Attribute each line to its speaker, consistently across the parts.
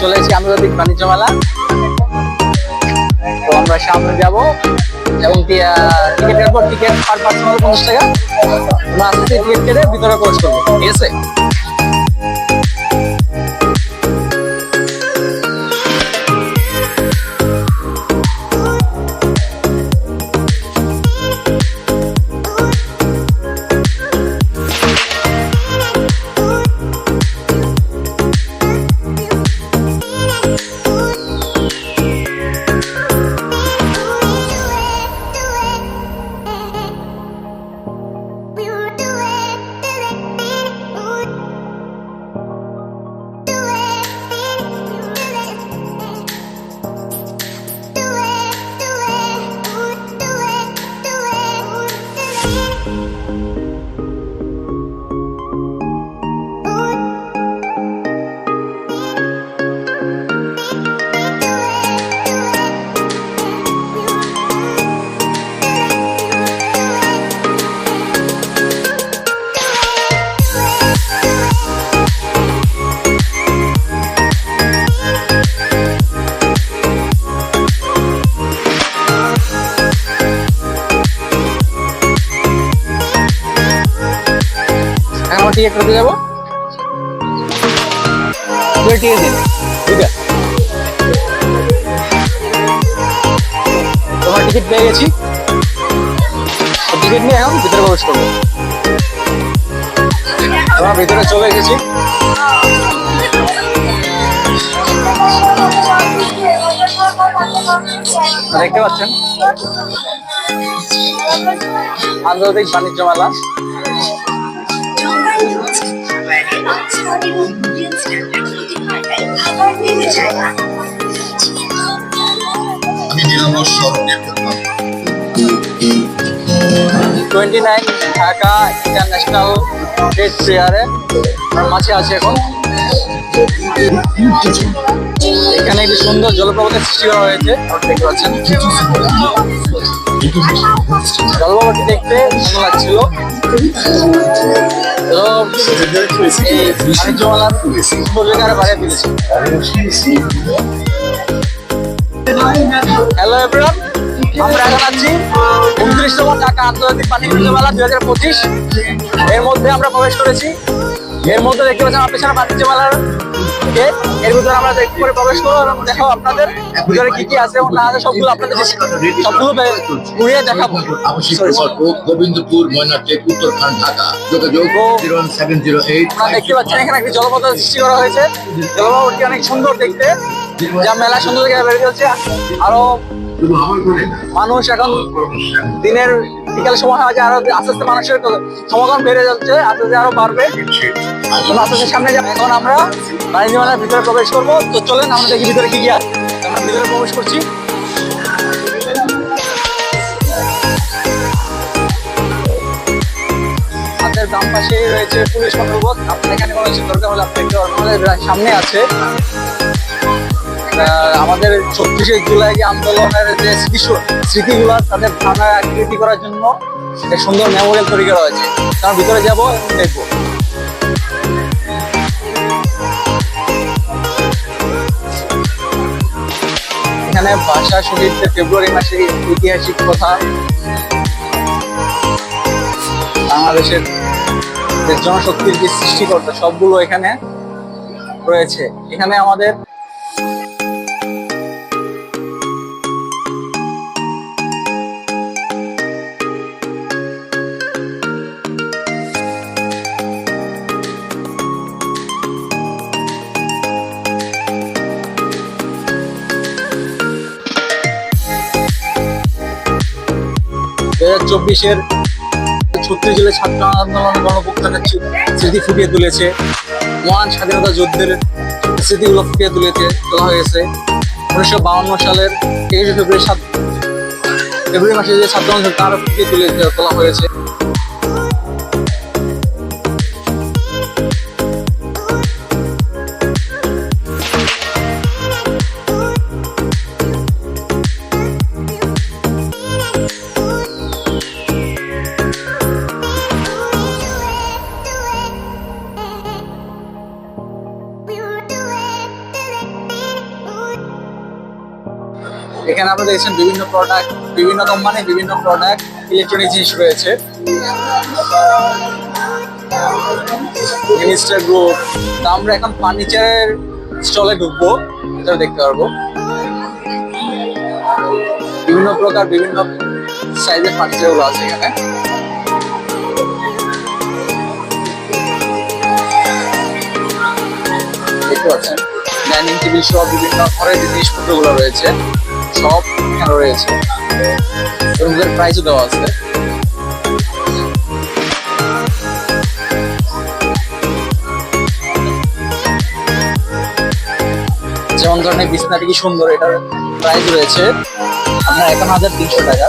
Speaker 1: চলে এসেছি আন্তর্জাতিক বাণিজ্য মেলা। তো আমরা সামনে যাব এবং টিকিট কাটবো। টিকিট পার পার্সন 50 টাকা। আমরা আস্তে আস্তে টিকিট কেটে ভিতরে প্রবেশ করবো, ঠিক আছে? টিকিট করতে যাবো। টিকিট দিন, ঠিক আছে? তোমার টিকিট পেয়ে গেছি। টিকিট নিয়ে এখন ভিতরে প্রবেশ করবো। তোমার ভিতরে চলে এসেছি। দেখতে পাচ্ছেন আন্তর্জাতিক বাণিজ্য মেলা। ঢাকা ইন্টারন্যাশনাল ট্রেড ফেয়ারে মাঝে আছে এখন। এখানে একটি সুন্দর জলপ্রপাতের সৃষ্টি করা হয়েছে, দেখতে পাচ্ছেন। জলপ্রপাতটি দেখতে ভালো লাগছিল। বাণিজ্য মেলার সৌন্দর্যকে বাড়িয়ে তুলেছে। হ্যালো এভরিওয়ান, আমরা এখন আছি 29তম ঢাকা আন্তর্জাতিক বাণিজ্য মেলা 2025। এর মধ্যে আমরা প্রবেশ করেছি। এর মধ্যে দেখতে পাচ্ছেন আপনার সামনে বাণিজ্য মেলার গেট। এর ভিতরে আমরা করে প্রবেশ করবো এবং দেখাবো আপনাদের ভিতরে কি কি আছে এবং না আছে সবগুলো আপনাদের সবগুলো ঘুরিয়ে দেখাবো।
Speaker 2: গোবিন্দপুর, ময়নাটেক, উত্তরখান, ঢাকা। যোগাযোগ 01708।
Speaker 1: আপনারা দেখতে পাচ্ছেন এখানে একটি জলপ্রপাত সৃষ্টি করা হয়েছে। জলপ্রপাতটি অনেক সুন্দর দেখতে, যা মেলা সুন্দর দেখে বেড়ে চলছে। আরো মানুষ এখন দিনের বিকাল সময় হয় যে আরো আস্তে আস্তে মানুষের সমাগম বেড়ে যাচ্ছে, আস্তে আস্তে আরো বাড়বে। আস্তে আস্তে সামনে যাবো। এখন আমরা বাণিজ্য মেলার ভিতরে প্রবেশ করবো। তো চলেন আমরা দেখি ভিতরে কি কি আছে। আমরা ভিতরে প্রবেশ করছি। আমাদের বাম পাশে রয়েছে পুলিশ বন্দোবস্ত। আপনার এখানে কোনো কিছু দরকার হলে আপনি আমাদের সামনে আছে আমাদের 34শে জুলাই যে আন্দোলনের যে স্মৃতিগুলো তাদের ভাঙা আকৃতি করার জন্য একটা সুন্দর মেমোরিয়াল তৈরি করা হয়েছে। তার ভিতরে যাবো এবং দেখবো। এখানে ভাষা শহীদদের ফেব্রুয়ারি মাসে ঐতিহাসিক কথা, বাংলাদেশের যে জনশক্তির যে সৃষ্টিকর্তা সবগুলো এখানে রয়েছে। এখানে আমাদের চব্বিশের 36 জুলাই ছাত্র আন্দোলন গণঅভ্যুত্থানের স্মৃতি ফুটিয়ে তুলেছে। মহান স্বাধীনতা যুদ্ধের স্মৃতিগুলো ফুটিয়ে তোলা হয়েছে। 1952 সালের 23শে ফেব্রুয়ারি মাসে যে ছাত্র আন্দোলন তার ফুটিয়ে তোলা হয়েছে। এখানে আমরা দেখছেন বিভিন্ন প্রোডাক্ট, বিভিন্ন কোম্পানি, বিভিন্ন প্রোডাক্ট, ইলেকট্রনিক জিনিস রয়েছে। Minister group. তো আমরা এখন ফার্নিচারের স্টলে ঢুকবো, এটা দেখতে পারবো বিভিন্ন প্রকার, বিভিন্ন সাইজের ফার্নিচার গুলো আছে এখানে। দেখতে পাচ্ছেন ডাইনিং টেবিল সহ বিভিন্ন ঘরের যে জিনিসপত্র গুলো রয়েছে সব এখানে রয়েছে এবং এদের প্রাইসও দেওয়া আছে। যেমন ধরনের বিছনাটি কি সুন্দর, এটার প্রাইস রয়েছে আপনার 51,300 টাকা।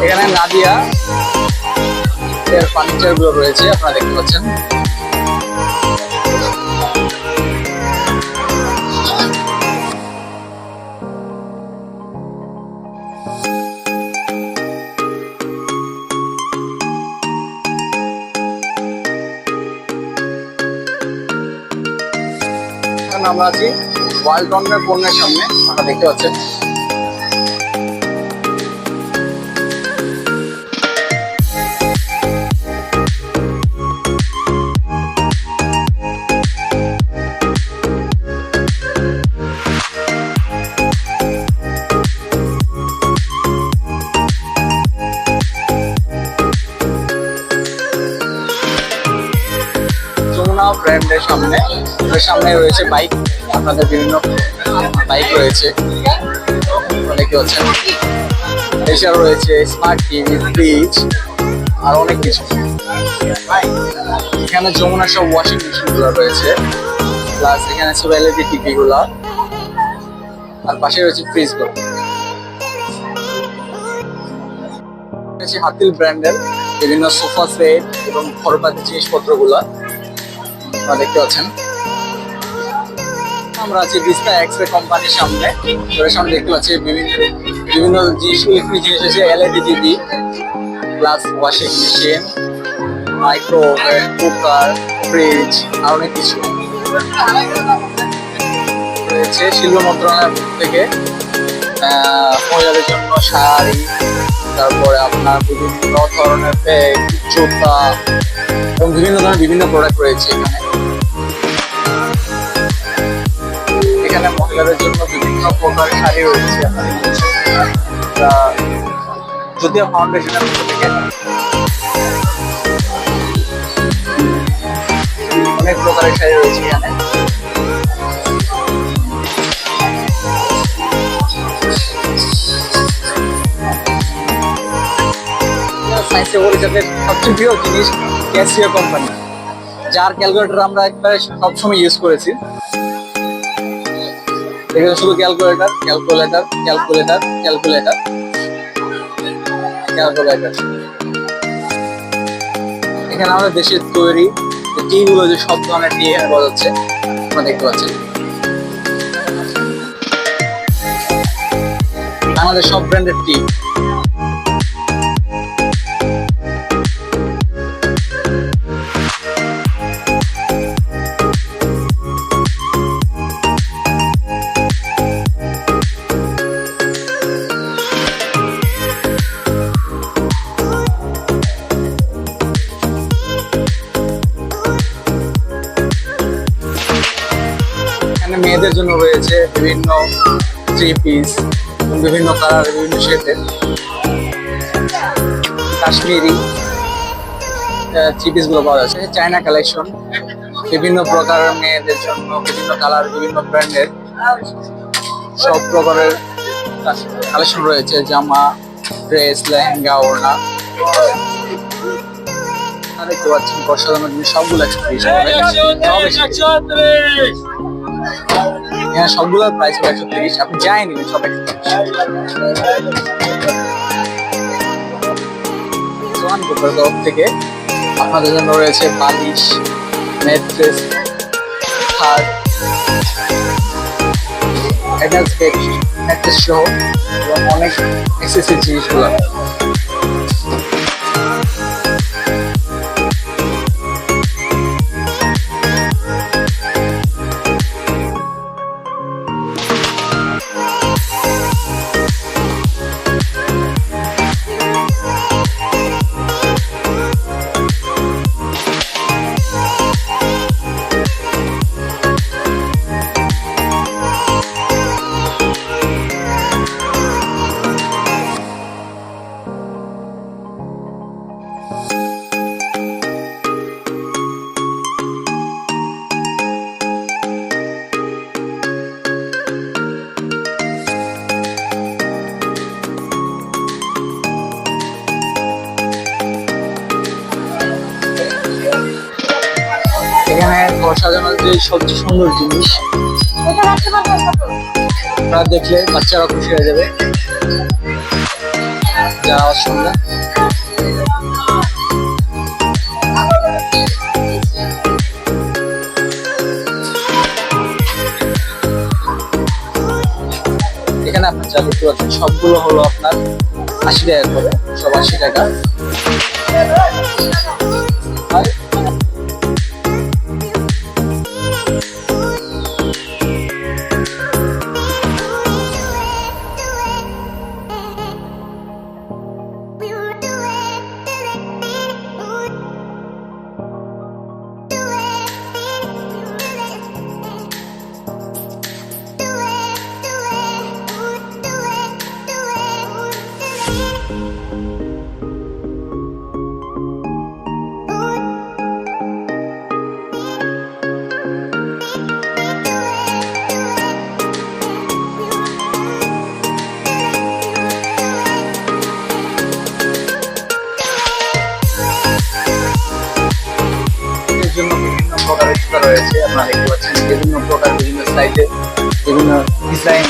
Speaker 1: এখানে নাদিয়া এর ফার্নিচার গুলো রয়েছে, আপনারা দেখতে পাচ্ছেন। এখন আমরা আছি ওয়ালটনের পণ্যের সামনে, আপনারা দেখতে পাচ্ছেন। যমুনা ব্র্যান্ডের সামনে, এর সামনে রয়েছে বাইক, আপনাদের বিভিন্ন বাইক রয়েছে দেখতে পাচ্ছেন। এছাড়াও রয়েছে স্মার্ট টিভি, ফ্রিজ আর অনেক কিছু। এখানে যমুনার সব ওয়াশিং মেশিন গুলো রয়েছে, প্লাস এখানে সব এলইডি টিভি গুলা, আর পাশে রয়েছে ফ্রিজ গুলো। হাতিল ব্র্যান্ডের বিভিন্ন সোফা সেট এবং ঘরপাতি জিনিসপত্র গুলা দেখতে পাচ্ছেন। আমরা আছি বিস্তা এক্সরে কোম্পানির সামনে, এর সামনে দেখতে পাচ্ছি বিভিন্ন জিনিস, ইলেকট্রিক জিনিস আছে, LED TV plus washing machine, microwave, cooker, fridge আর অনেক কিছু রয়েছে। শিল্প মন্ত্রণালয় থেকে মহিলাদের জন্য শাড়ি, তারপরে আপনার বিভিন্ন ধরনের ব্যাগ, জুতা এবং বিভিন্ন ধরনের বিভিন্ন প্রোডাক্ট রয়েছে এখানে। এখানে মহিলাদের জন্য বিভিন্ন প্রকার শাড়ি রয়েছে, যদিও ফাউন্ডেশনের মধ্যে থেকে অনেক প্রকারের শাড়ি রয়েছে এখানে। সায়েন্সের পরিচয়ের সবচেয়ে প্রিয় জিনিস ক্যাসিও কোম্পানি, যার ক্যালকুলেটর আমরা একবার সবসময় ইউজ করেছি। এখানে শুধু calculator, calculator, calculator, calculator, calculator. এখানে আমাদের দেশের তৈরি টি গুলো, যে সব ধরনের টি এখানে পাওয়া যাচ্ছে, আপনারা দেখতে পাচ্ছেন। আমাদের সব ব্র্যান্ডের টি। মেয়েদের জন্য রয়েছে বিভিন্ন থ্রি পিস, বিভিন্ন কালার, বিভিন্ন শেপের কাশ্মীরি থ্রি পিস গুলো পাওয়া যাচ্ছে। চায়না কালেকশন, বিভিন্ন প্রকারের মেয়েদের জন্য, বিভিন্ন কালার, বিভিন্ন ব্র্যান্ডের সব প্রকারের কালেকশন রয়েছে। জামা, ড্রেস, লেহেঙ্গা, ওড়না দেখতে পাচ্ছেন। বর্ষার জিনিস সবগুলো 130। সবগুলোর প্রাইস 130, আপনি যাই নিবেন সব 130। তরফ থেকে আপনাদের জন্য রয়েছে বালিশ, ম্যাট্রেস, খাট, অ্যাটাচ বেড, ম্যাট্রেস সহ এবং অনেক এক্সেসরিজ জিনিসগুলো। সাজানোর যে সবচেয়ে সুন্দর জিনিস, আপনারা দেখলে বাচ্চারা খুশি হয়ে যাবে যারা আওয়াজ শুনবে। এখানে আপনার যা দেখতে পাচ্ছেন সবগুলো হলো আপনার 80 টাকা করে, সব 80 টাকা। আর এর জন্য বিভিন্ন প্রকারের জুতা রয়েছে, আপনারা দেখতে পাচ্ছেন বিভিন্ন প্রকার, বিভিন্ন সাইজে, বিভিন্ন ডিজাইন।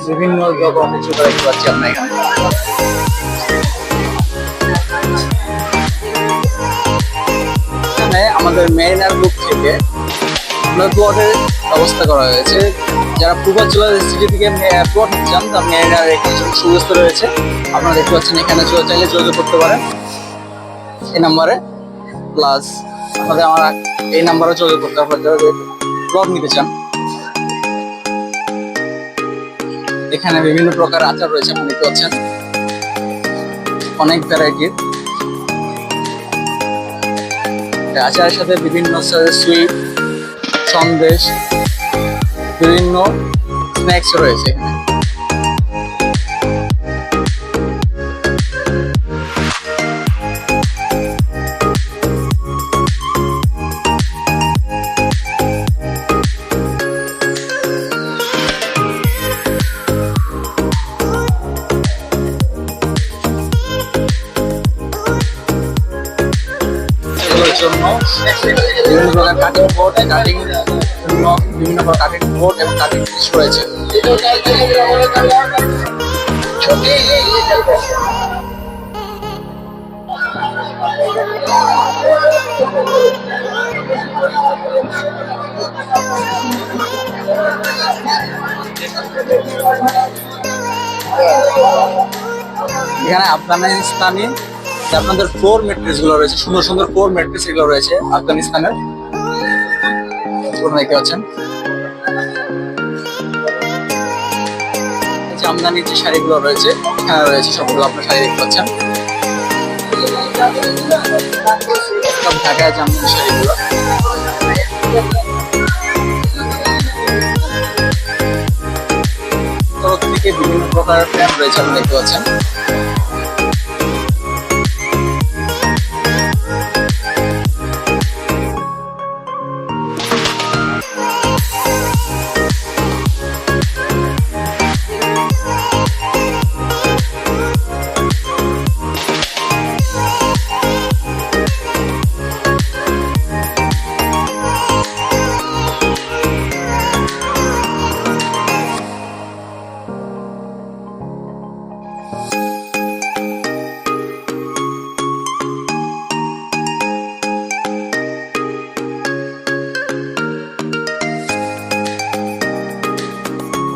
Speaker 1: বিভিন্ন রকমের জুতা দেখতে পাচ্ছি আপনার এখানে। এখানে আমাদের মেরিনার বুক থেকে প্লটের ব্যবস্থা করা হয়েছে। যারা পূর্বাঞ্চল সিটি থেকে প্লট নিতে চান তার মেরিনার এখানে সুব্যবস্থা রয়েছে। আপনারা দেখতে পাচ্ছেন এখানে চাইলে যোগাযোগ করতে পারেন এই নাম্বারে, প্লাস আপনাদের আমার এই নাম্বারে যোগাযোগ করতে হবে প্লট নিতে চান। এখানে বিভিন্ন প্রকার আচার রয়েছে, আপনি দেখতে পাচ্ছেন অনেক ভ্যারাইটির আচারের সাথে বিভিন্ন সুইট, সন্দেশ, বিভিন্ন স্ন্যাক্স রয়েছে এখানে। জন্য বিভিন্ন প্রকার কাটিং বোর্ড, বিভিন্ন প্রকার কাটিং বোর্ড এবং কাটিং জিনিস রয়েছে। এখানে আফগানিস্তানি আপনাদের ফ্লোর ম্যাট্রেস গুলো রয়েছে, সুন্দর সুন্দর ফ্লোর ম্যাট্রেস এগুলো রয়েছে আফগানিস্তানের। দেখতে পাচ্ছেন জামদানির যে শাড়িগুলো রয়েছে এখানে রয়েছে, সবগুলো আপনার শাড়ি দেখতে পাচ্ছেন, সব ঢাকায় জামদানি শাড়িগুলো। তরফ থেকে বিভিন্ন প্রকার প্যান্ট রয়েছে, আপনি দেখতে পাচ্ছেন।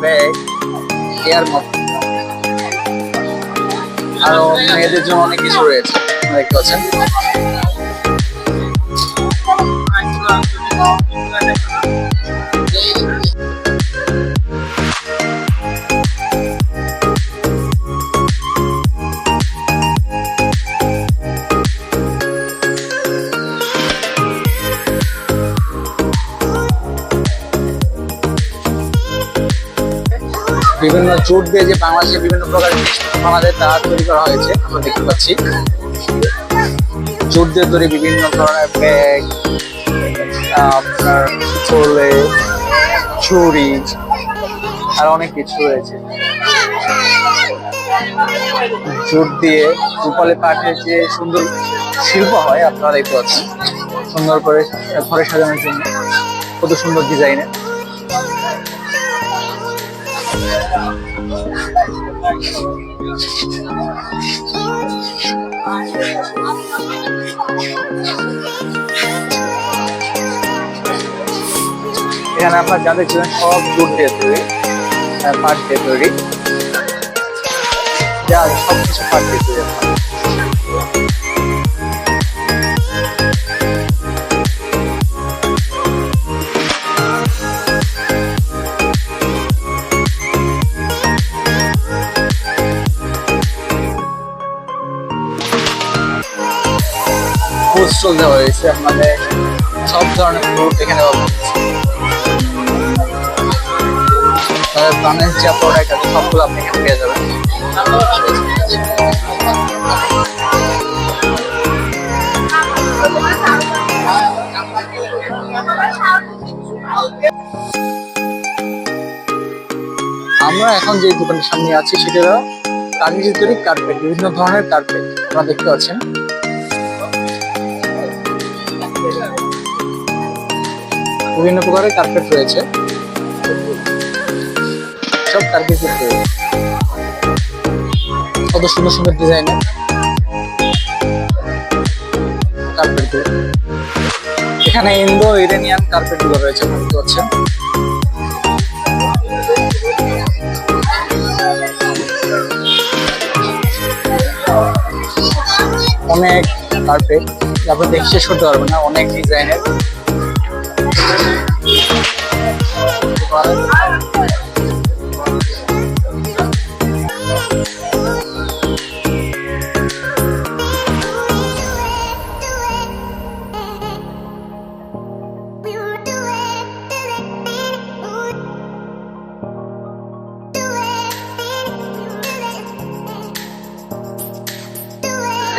Speaker 1: ব্যাগ, এয়ার মগ, আরো মেয়েদের জন্য অনেক কিছু রয়েছে, দেখতে পাচ্ছেন। বিভিন্ন জুট দিয়ে যে বাংলাদেশে বিভিন্ন প্রকার জিনিস বানাতে তা তৈরি করা হয়েছে, আমরা দেখতে পাচ্ছি। জুট দিয়ে তৈরি বিভিন্ন ধরনের ব্যাগ, আপনার চলে, ছুরি আর অনেক কিছু রয়েছে। জুট দিয়ে রূপালী কাঠের যে সুন্দর শিল্প হয় আপনারা দেখতে পাচ্ছেন, সুন্দর করে ঘরে সাজানোর জন্য কত সুন্দর ডিজাইনের। এখানে আপনার যা দেখছিলেন সব জুট দিয়ে তৈরি, পাট দিয়ে তৈরি, যা সবকিছু পাট দিয়ে তৈরি। ফুড স্টল দেওয়া হয়েছে, আপনাদের সব ধরনের ফ্রুট এখানে পাবেন। প্রাণের যে প্রোডাক্ট আছে সবগুলো আপনি এখানে পেয়ে যাবেন। আমরা এখন যে দোকানের সামনে আছি সেটা হলো কাঠের তৈরি কার্পেট, বিভিন্ন ধরনের কার্পেট আপনারা দেখতে পাচ্ছেন। বিভিন্ন প্রকারের কার্পেট রয়েছে, সব কার্পেট তৈরি, কত সুন্দর সুন্দর ডিজাইনের কার্পেট। এখানে ইন্দো ইরানিয়ান কার্পেট গুলো রয়েছে দেখতে পাচ্ছেন। অনেক কার্পেট আপনি দেখে শেষ করতে পারবেন না, অনেক ডিজাইনের।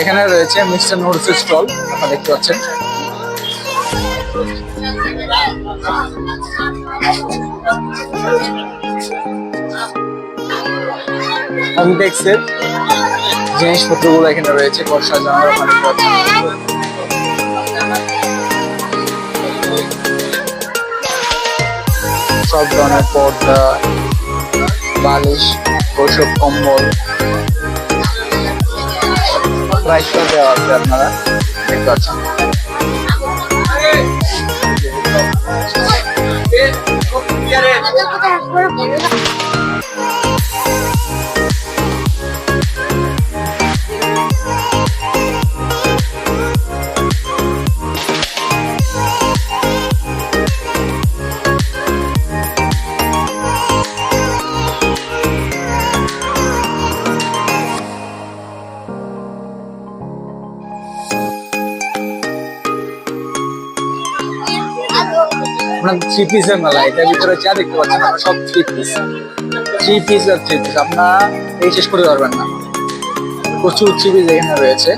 Speaker 1: এখানে রয়েছে মিস্টার নুডলস স্টল, আপনারা দেখতে পাচ্ছেন। হোমটেক্সের জিনিসপত্রগুলো এখানে রয়েছে, ঘর সাজানোর, আপনারা দেখতে পাচ্ছেন। সব ধরনের পর্দা, বালিশ, ওসব কম্বল প্রাইস দেওয়া আছে, আপনারা দেখতে পাচ্ছেন। আপনার 3 পিসের মেলা, এটার ভিতরে যা দেখতে পাচ্ছেন আমরা সব 3 পিস আর 3 পিস, আপনারা এই শেষ করতে পারবেন না। প্রচুর 3 পিস এখানে রয়েছে,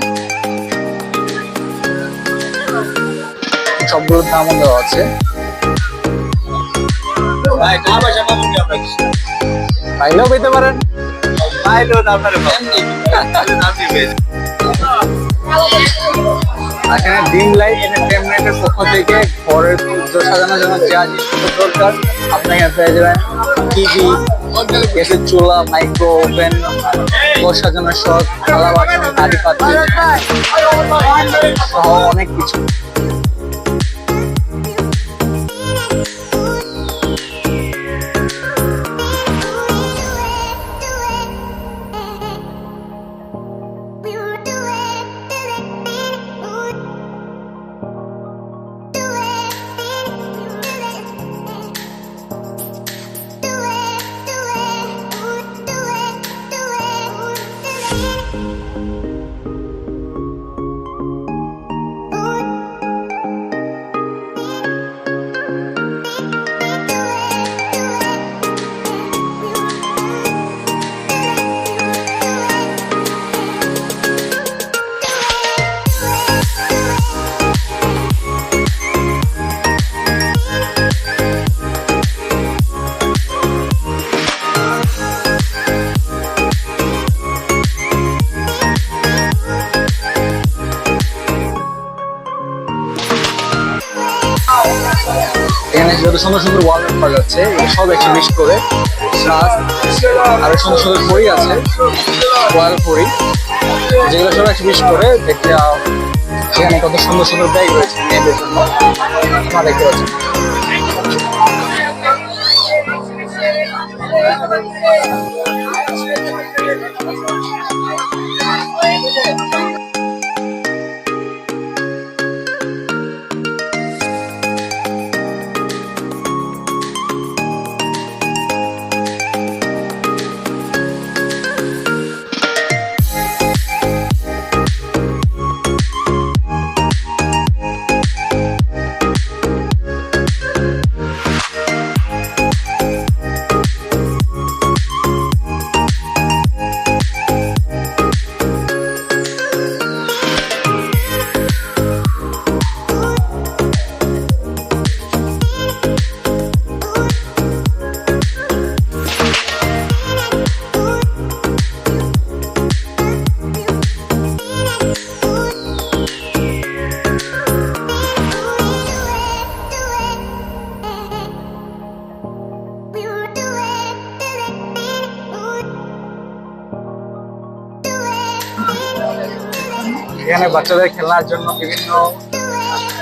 Speaker 1: সবগুলোর দামও দেওয়া আছে। পাইলেও পেতে পারেন, পাইলেও দাম এখানে ডিম লাইট এন্টারটেইনমেন্টের পক্ষ থেকে ঘরের পুজো সাজানোর জন্য যা জিনিসপত্র দরকার আপনি এখানে পেয়ে যাবেন। টিভি, গ্যাসের চুলা, মাইক্রো ওভেন, ঘর সাজানোর শখ, থালা বাসন, হাঁড়ি পাতিল সহ অনেক কিছু। এখানে যত সুন্দর সুন্দর ওয়ালপেপার পাওয়া যাচ্ছে এগুলো সব 120 করে, প্লাস আরো সুন্দর সুন্দর ঘড়ি আছে, রয়্যাল ঘড়ি, যেগুলো সব 120 করে। দেখতে এখানে কত সুন্দর সুন্দর ব্যাগ রয়েছে মেয়েদের জন্য, আপনারা দেখতে পাচ্ছেন। এখানে বাচ্চাদের খেলনার জন্য বিভিন্ন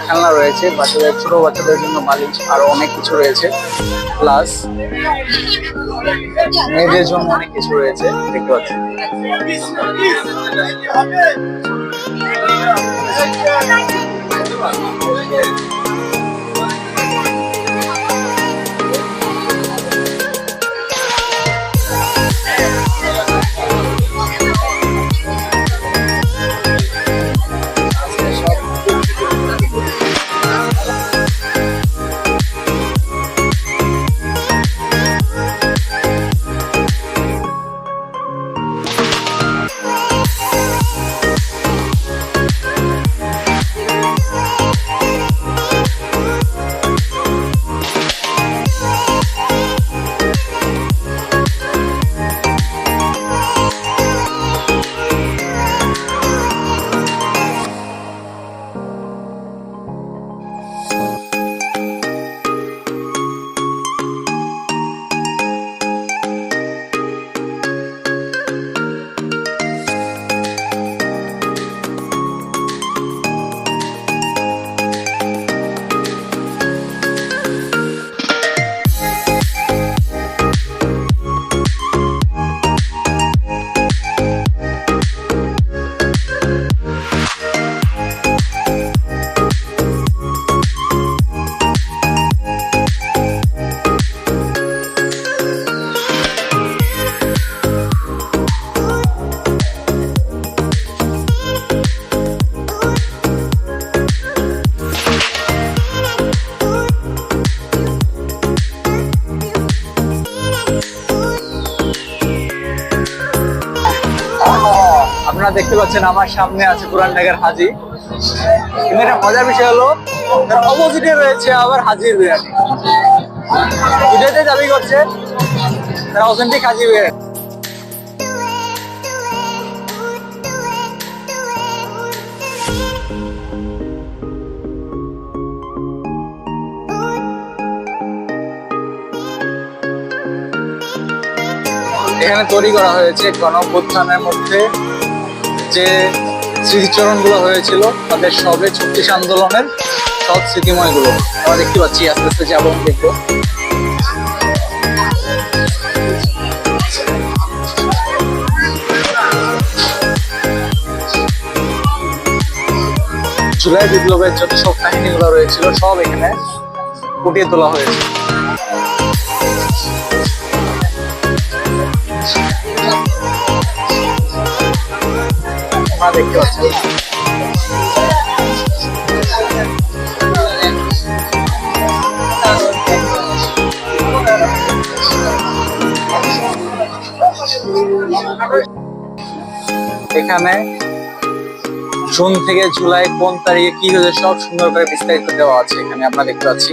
Speaker 1: খেলনা রয়েছে, বাচ্চাদের ছোট বাচ্চাদের জন্য বালিশ আরো অনেক কিছু রয়েছে, প্লাস মেয়েদের জন্য অনেক কিছু রয়েছে দেখতে পাচ্ছেন। আপনারা দেখতে পাচ্ছেন আমার সামনে আছে পুরান ঢাকার হাজি। কিন্তু একটা মজার বিষয় হলো তার অপোজিটে রয়েছে আবার হাজির বিরিয়ানি, দুটোতে দাবি করছে তারা অথেন্টিক হাজি বিরিয়ানি। এখানে তৈরি করা হয়েছে গণঅভ্যুত্থানের মধ্যে যে স্মৃতিচরণগুলো হয়েছিল তাদের সবে 36 আন্দোলনের সব স্মৃতিময়গুলো আমরা দেখতে পাচ্ছি। আস্তে আস্তে যাবো, দেখবো। জুলাই বিপ্লবের যত সব কাহিনীগুলো রয়েছিল সব এখানে ফুটিয়ে তোলা হয়েছে। দেখতে পাচ্ছি এখানে জুন থেকে জুলাই কোন তারিখে কি হয়েছে সব সুন্দর করে বিস্তারিত দেওয়া আছে এখানে আমরা দেখতে পাচ্ছি।